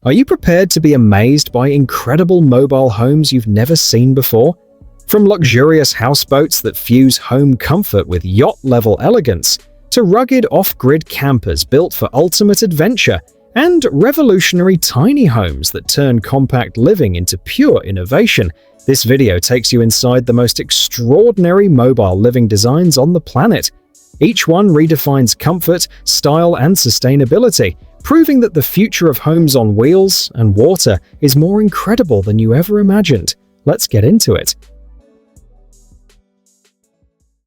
Are you prepared to be amazed by incredible mobile homes you've never seen before? From luxurious houseboats that fuse home comfort with yacht-level elegance, to rugged off-grid campers built for ultimate adventure, and revolutionary tiny homes that turn compact living into pure innovation, this video takes you inside the most extraordinary mobile living designs on the planet. Each one redefines comfort, style, and sustainability, proving that the future of homes on wheels and water is more incredible than you ever imagined. Let's get into it.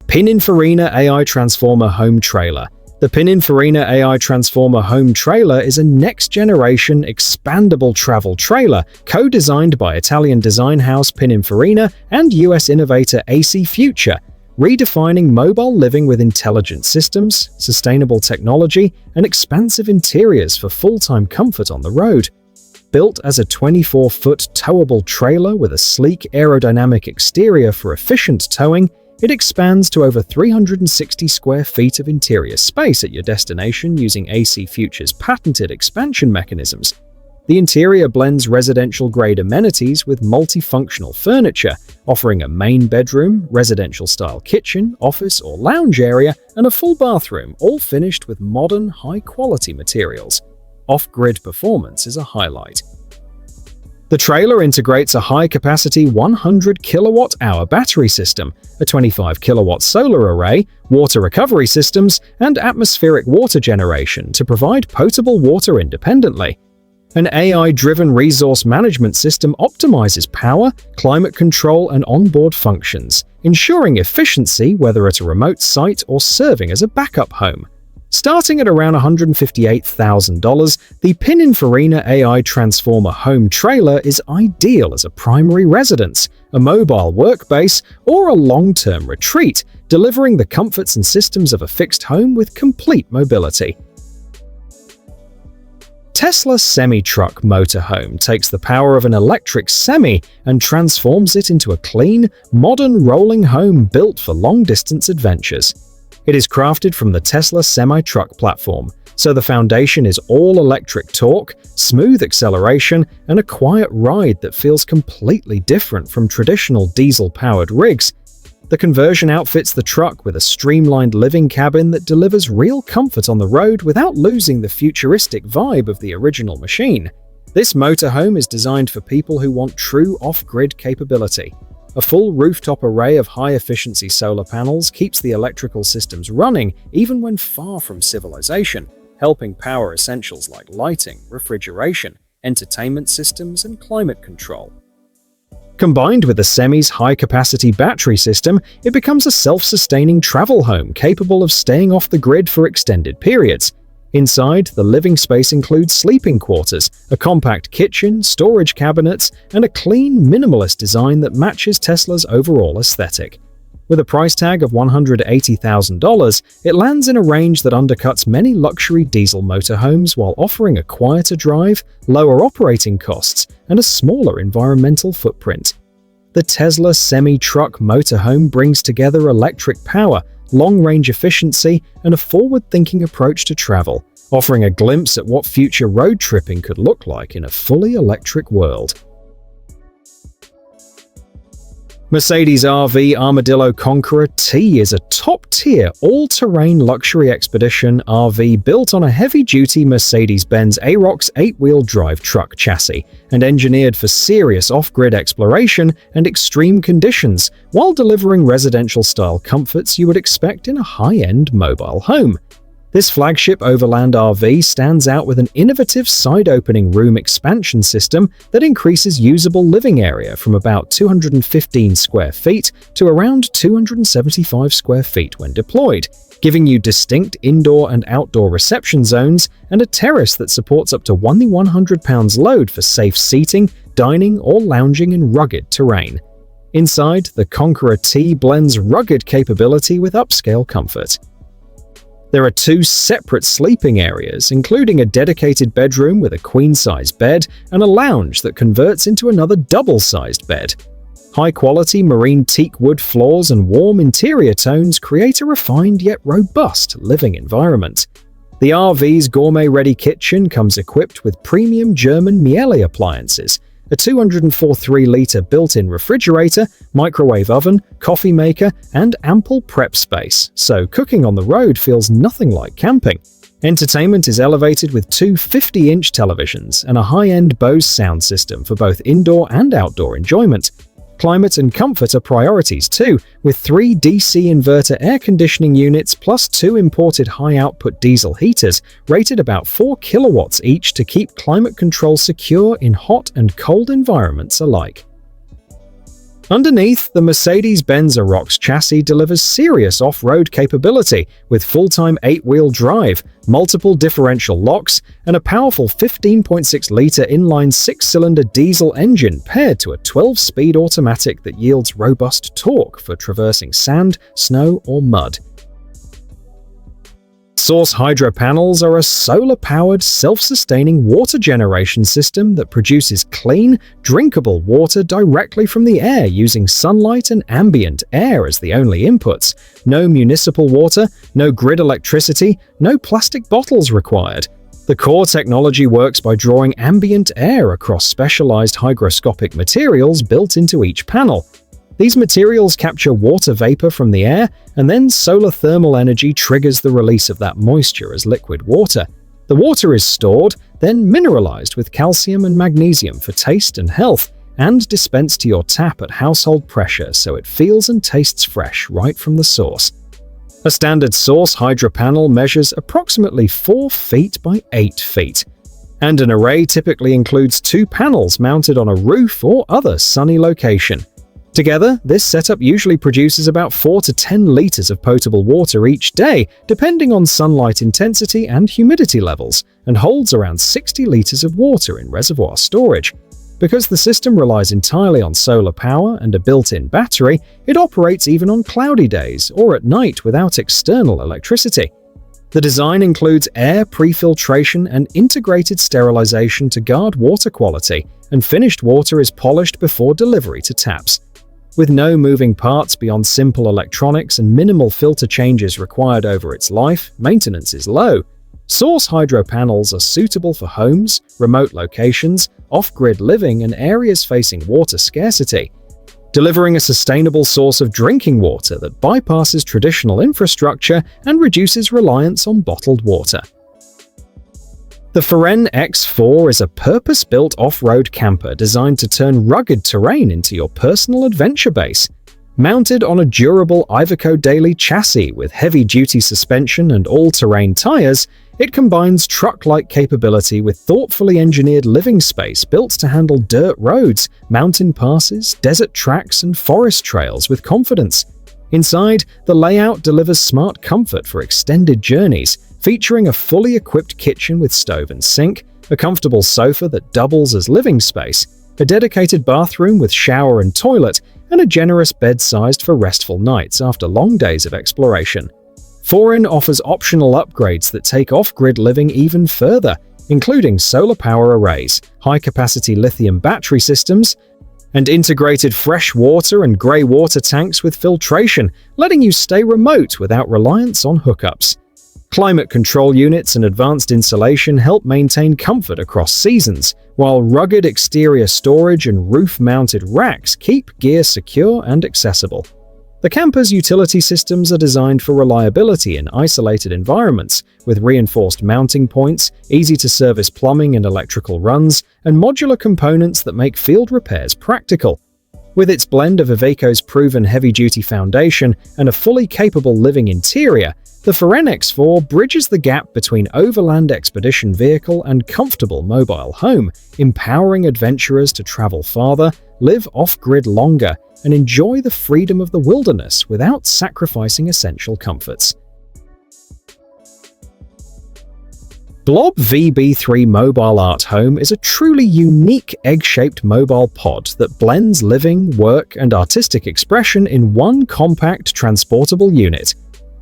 Pininfarina AI Transformer Home Trailer. The Pininfarina AI Transformer Home Trailer is a next-generation, expandable travel trailer co-designed by Italian design house Pininfarina and US innovator AC Future, redefining mobile living with intelligent systems, sustainable technology, and expansive interiors for full-time comfort on the road. Built as a 24-foot towable trailer with a sleek aerodynamic exterior for efficient towing, it expands to over 360 square feet of interior space at your destination using AC Future's patented expansion mechanisms. The interior blends residential-grade amenities with multifunctional furniture, offering a main bedroom, residential-style kitchen, office or lounge area, and a full bathroom, all finished with modern, high-quality materials. Off-grid performance is a highlight. The trailer integrates a high-capacity 100 kilowatt-hour battery system, a 25 kilowatt solar array, water recovery systems, and atmospheric water generation to provide potable water independently. An AI-driven resource management system optimizes power, climate control, and onboard functions, ensuring efficiency whether at a remote site or serving as a backup home. Starting at around $158,000, the Pininfarina AI Transformer Home Trailer is ideal as a primary residence, a mobile workbase, or a long-term retreat, delivering the comforts and systems of a fixed home with complete mobility. Tesla semi-truck motorhome takes the power of an electric semi and transforms it into a clean, modern rolling home built for long-distance adventures. It is crafted from the Tesla semi-truck platform, so the foundation is all-electric torque, smooth acceleration, and a quiet ride that feels completely different from traditional diesel-powered rigs. The conversion outfits the truck with a streamlined living cabin that delivers real comfort on the road without losing the futuristic vibe of the original machine. This motorhome is designed for people who want true off-grid capability. A full rooftop array of high-efficiency solar panels keeps the electrical systems running even when far from civilization, helping power essentials like lighting, refrigeration, entertainment systems, and climate control. Combined with the semi's high-capacity battery system, it becomes a self-sustaining travel home capable of staying off the grid for extended periods. Inside, the living space includes sleeping quarters, a compact kitchen, storage cabinets, and a clean, minimalist design that matches Tesla's overall aesthetic. With a price tag of $180,000, it lands in a range that undercuts many luxury diesel motorhomes while offering a quieter drive, lower operating costs, and a smaller environmental footprint. The Tesla semi-truck motorhome brings together electric power, long-range efficiency, and a forward-thinking approach to travel, offering a glimpse at what future road tripping could look like in a fully electric world. Mercedes RV Armadillo Conqueror T is a top-tier, all-terrain luxury expedition RV built on a heavy-duty Mercedes-Benz Arocs 8-wheel drive truck chassis and engineered for serious off-grid exploration and extreme conditions while delivering residential-style comforts you would expect in a high-end mobile home. This flagship overland RV stands out with an innovative side-opening room expansion system that increases usable living area from about 215 square feet to around 275 square feet when deployed, giving you distinct indoor and outdoor reception zones and a terrace that supports up to 100 pounds load for safe seating, dining, or lounging in rugged terrain. Inside, the Conqueror T blends rugged capability with upscale comfort. There are two separate sleeping areas, including a dedicated bedroom with a queen-size bed and a lounge that converts into another double-sized bed. High-quality marine teak wood floors and warm interior tones create a refined yet robust living environment. The RV's gourmet-ready kitchen comes equipped with premium German Miele appliances, a 243-liter built-in refrigerator, microwave oven, coffee maker, and ample prep space, so cooking on the road feels nothing like camping. Entertainment is elevated with two 50-inch televisions and a high-end Bose sound system for both indoor and outdoor enjoyment. Climate and comfort are priorities too, with 3 DC inverter air conditioning units plus 2 imported high-output diesel heaters rated about 4 kilowatts each to keep climate control secure in hot and cold environments alike. Underneath, the Mercedes-Benz Arocs chassis delivers serious off-road capability with full-time 8-wheel drive, multiple differential locks, and a powerful 15.6-liter inline 6-cylinder diesel engine paired to a 12-speed automatic that yields robust torque for traversing sand, snow, or mud. Source Hydropanels are a solar-powered, self-sustaining water generation system that produces clean, drinkable water directly from the air using sunlight and ambient air as the only inputs. No municipal water, no grid electricity, no plastic bottles required. The core technology works by drawing ambient air across specialized hygroscopic materials built into each panel. These materials capture water vapor from the air, and then solar thermal energy triggers the release of that moisture as liquid water. The water is stored, then mineralized with calcium and magnesium for taste and health, and dispensed to your tap at household pressure so it feels and tastes fresh right from the source. A standard Source Hydropanel measures approximately 4 feet by 8 feet, and an array typically includes 2 panels mounted on a roof or other sunny location. Together, this setup usually produces about 4 to 10 liters of potable water each day, depending on sunlight intensity and humidity levels, and holds around 60 liters of water in reservoir storage. Because the system relies entirely on solar power and a built-in battery, it operates even on cloudy days or at night without external electricity. The design includes air pre-filtration and integrated sterilization to guard water quality, and finished water is polished before delivery to taps. With no moving parts beyond simple electronics and minimal filter changes required over its life, maintenance is low. Source Hydropanels are suitable for homes, remote locations, off-grid living, and areas facing water scarcity, delivering a sustainable source of drinking water that bypasses traditional infrastructure and reduces reliance on bottled water. The Foregn X4 is a purpose-built off-road camper designed to turn rugged terrain into your personal adventure base. Mounted on a durable Iveco Daily chassis with heavy-duty suspension and all-terrain tires, it combines truck-like capability with thoughtfully engineered living space built to handle dirt roads, mountain passes, desert tracks, and forest trails with confidence. Inside, the layout delivers smart comfort for extended journeys, featuring a fully equipped kitchen with stove and sink, a comfortable sofa that doubles as living space, a dedicated bathroom with shower and toilet, and a generous bed sized for restful nights after long days of exploration. Foregn offers optional upgrades that take off-grid living even further, including solar power arrays, high-capacity lithium battery systems, and integrated fresh water and grey water tanks with filtration, letting you stay remote without reliance on hookups. Climate control units and advanced insulation help maintain comfort across seasons, while rugged exterior storage and roof-mounted racks keep gear secure and accessible. The camper's utility systems are designed for reliability in isolated environments, with reinforced mounting points, easy-to-service plumbing and electrical runs, and modular components that make field repairs practical. With its blend of Iveco's proven heavy-duty foundation and a fully capable living interior, the Foregn X4 bridges the gap between overland expedition vehicle and comfortable mobile home, empowering adventurers to travel farther, live off-grid longer, and enjoy the freedom of the wilderness without sacrificing essential comforts. Blob VB3 Mobile Art Home is a truly unique egg-shaped mobile pod that blends living, work, and artistic expression in one compact, transportable unit.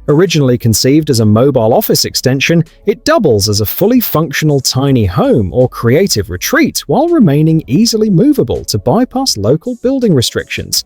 Originally conceived as a mobile office extension, it doubles as a fully functional tiny home or creative retreat while remaining easily movable to bypass local building restrictions.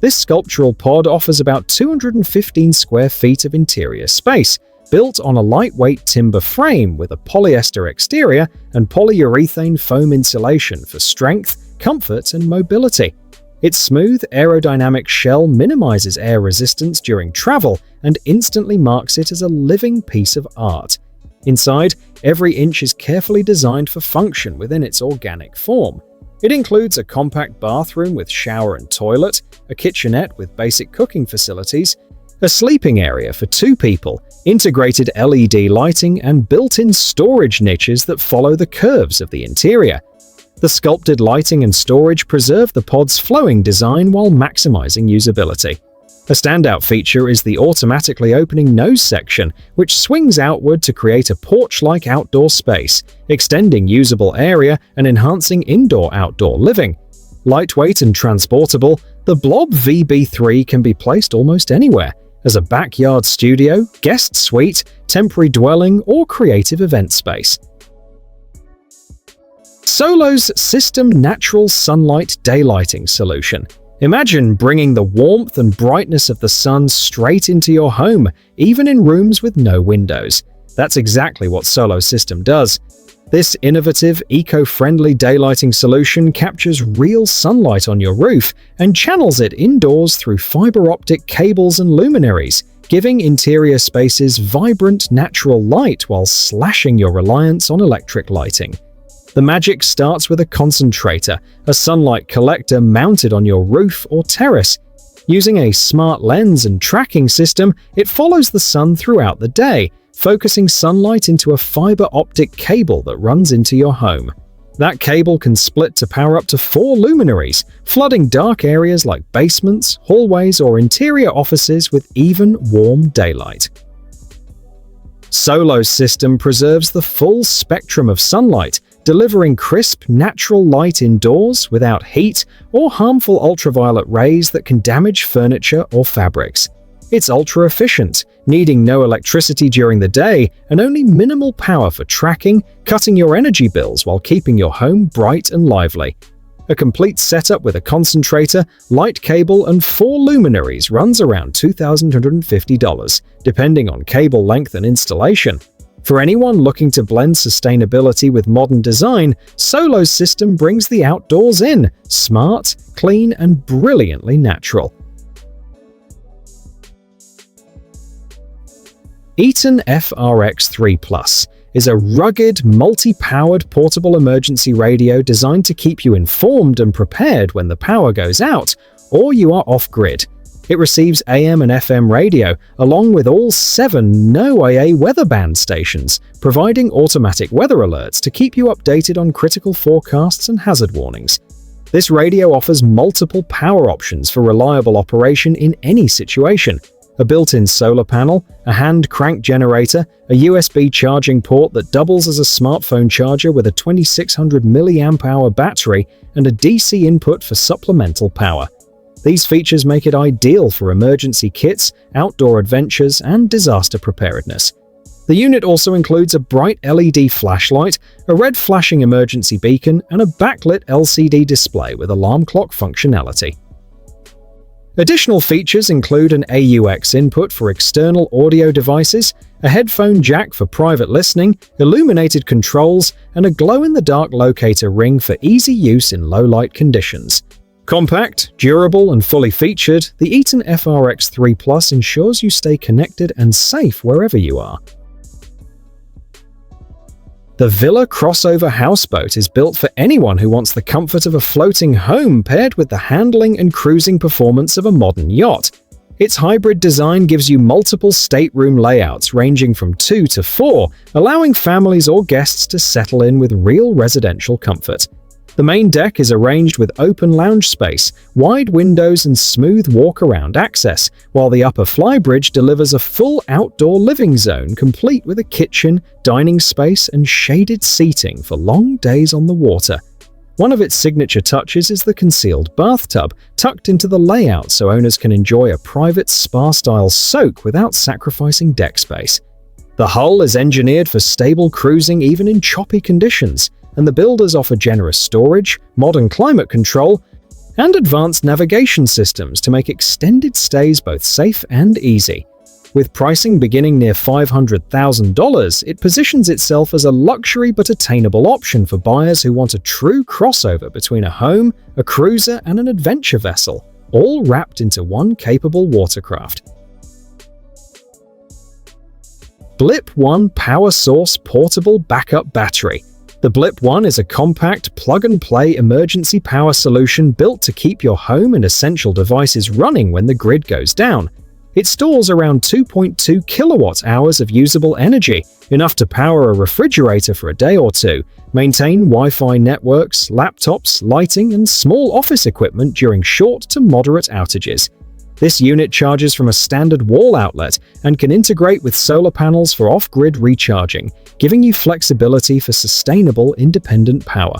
This sculptural pod offers about 215 square feet of interior space, built on a lightweight timber frame with a polyester exterior and polyurethane foam insulation for strength, comfort, and mobility. Its smooth, aerodynamic shell minimizes air resistance during travel and instantly marks it as a living piece of art. Inside, every inch is carefully designed for function within its organic form. It includes a compact bathroom with shower and toilet, a kitchenette with basic cooking facilities, a sleeping area for 2 people, integrated LED lighting, and built-in storage niches that follow the curves of the interior. The sculpted lighting and storage preserve the pod's flowing design while maximizing usability. A standout feature is the automatically opening nose section, which swings outward to create a porch-like outdoor space, extending usable area and enhancing indoor-outdoor living. Lightweight and transportable, the Blob VB3 can be placed almost anywhere, as a backyard studio, guest suite, temporary dwelling, or creative event space. Solo's System Natural Sunlight Daylighting Solution. Imagine bringing the warmth and brightness of the sun straight into your home, even in rooms with no windows. That's exactly what Solo System does. This innovative, eco-friendly daylighting solution captures real sunlight on your roof and channels it indoors through fiber optic cables and luminaries, giving interior spaces vibrant, natural light while slashing your reliance on electric lighting. The magic starts with a concentrator, a sunlight collector mounted on your roof or terrace. Using a smart lens and tracking system, it follows the sun throughout the day, focusing sunlight into a fiber optic cable that runs into your home. That cable can split to power up to 4 luminaries, flooding dark areas like basements, hallways, or interior offices with even warm daylight. Solo's system preserves the full spectrum of sunlight, delivering crisp, natural light indoors without heat or harmful ultraviolet rays that can damage furniture or fabrics. It's ultra-efficient, needing no electricity during the day and only minimal power for tracking, cutting your energy bills while keeping your home bright and lively. A complete setup with a concentrator, light cable, and 4 luminaries runs around $2,250, depending on cable length and installation. For anyone looking to blend sustainability with modern design, Solo's system brings the outdoors in, smart, clean, and brilliantly natural. Eton FRX3 Plus is a rugged, multi-powered portable emergency radio designed to keep you informed and prepared when the power goes out or you are off-grid. It receives AM and FM radio, along with all 7 NOAA weather band stations, providing automatic weather alerts to keep you updated on critical forecasts and hazard warnings. This radio offers multiple power options for reliable operation in any situation. A built-in solar panel, a hand crank generator, a USB charging port that doubles as a smartphone charger with a 2600 mAh battery, and a DC input for supplemental power. These features make it ideal for emergency kits, outdoor adventures, and disaster preparedness. The unit also includes a bright LED flashlight, a red flashing emergency beacon, and a backlit LCD display with alarm clock functionality. Additional features include an AUX input for external audio devices, a headphone jack for private listening, illuminated controls, and a glow-in-the-dark locator ring for easy use in low-light conditions. Compact, durable, and fully featured, the Eton FRX3 Plus ensures you stay connected and safe wherever you are. The Villa Crossover Houseboat is built for anyone who wants the comfort of a floating home paired with the handling and cruising performance of a modern yacht. Its hybrid design gives you multiple stateroom layouts ranging from 2 to 4, allowing families or guests to settle in with real residential comfort. The main deck is arranged with open lounge space, wide windows, and smooth walk-around access, while the upper flybridge delivers a full outdoor living zone complete with a kitchen, dining space, and shaded seating for long days on the water. One of its signature touches is the concealed bathtub, tucked into the layout so owners can enjoy a private spa-style soak without sacrificing deck space. The hull is engineered for stable cruising even in choppy conditions, and the builders offer generous storage, modern climate control, and advanced navigation systems to make extended stays both safe and easy. With pricing beginning near $500,000, it positions itself as a luxury but attainable option for buyers who want a true crossover between a home, a cruiser, and an adventure vessel, all wrapped into one capable watercraft. Blip 1 Power Source Portable Backup Battery. The Blip 1 is a compact, plug-and-play emergency power solution built to keep your home and essential devices running when the grid goes down. It stores around 2.2 kilowatt-hours of usable energy, enough to power a refrigerator for a day or two, maintain Wi-Fi networks, laptops, lighting, and small office equipment during short to moderate outages. This unit charges from a standard wall outlet and can integrate with solar panels for off-grid recharging, giving you flexibility for sustainable, independent power.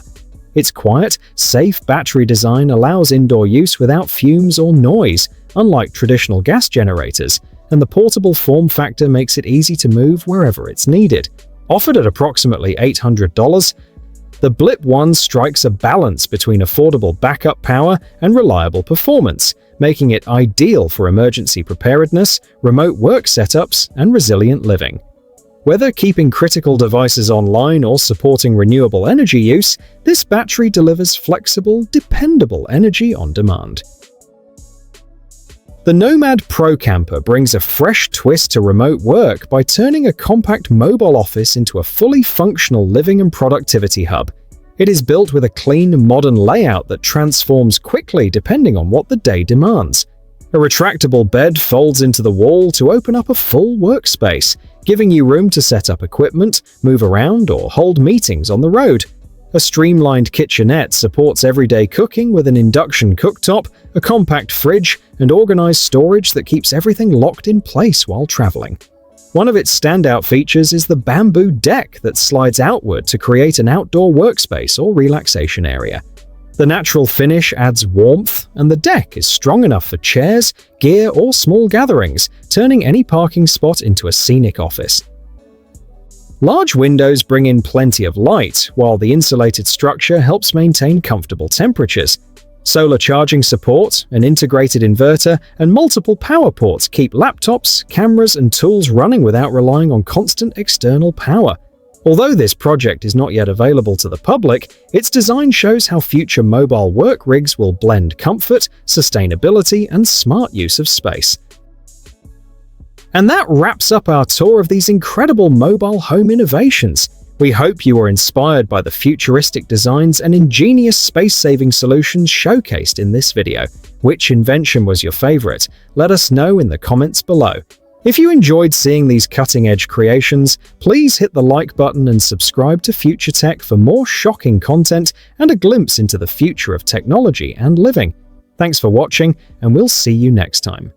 Its quiet, safe battery design allows indoor use without fumes or noise, unlike traditional gas generators, and the portable form factor makes it easy to move wherever it's needed. Offered at approximately $800, the Blip 1 strikes a balance between affordable backup power and reliable performance, making it ideal for emergency preparedness, remote work setups, and resilient living. Whether keeping critical devices online or supporting renewable energy use, this battery delivers flexible, dependable energy on demand. The Nomad Pro Camper brings a fresh twist to remote work by turning a compact mobile office into a fully functional living and productivity hub. It is built with a clean, modern layout that transforms quickly depending on what the day demands. A retractable bed folds into the wall to open up a full workspace, giving you room to set up equipment, move around, or hold meetings on the road. A streamlined kitchenette supports everyday cooking with an induction cooktop, a compact fridge, and organized storage that keeps everything locked in place while traveling. One of its standout features is the bamboo deck that slides outward to create an outdoor workspace or relaxation area. The natural finish adds warmth, and the deck is strong enough for chairs, gear, or small gatherings, turning any parking spot into a scenic office. Large windows bring in plenty of light, while the insulated structure helps maintain comfortable temperatures. Solar charging support, an integrated inverter, and multiple power ports keep laptops, cameras, and tools running without relying on constant external power. Although this project is not yet available to the public, its design shows how future mobile work rigs will blend comfort, sustainability, and smart use of space. And that wraps up our tour of these incredible mobile home innovations. We hope you were inspired by the futuristic designs and ingenious space-saving solutions showcased in this video. Which invention was your favorite? Let us know in the comments below. If you enjoyed seeing these cutting-edge creations, please hit the like button and subscribe to Future Tech for more shocking content and a glimpse into the future of technology and living. Thanks for watching, and we'll see you next time.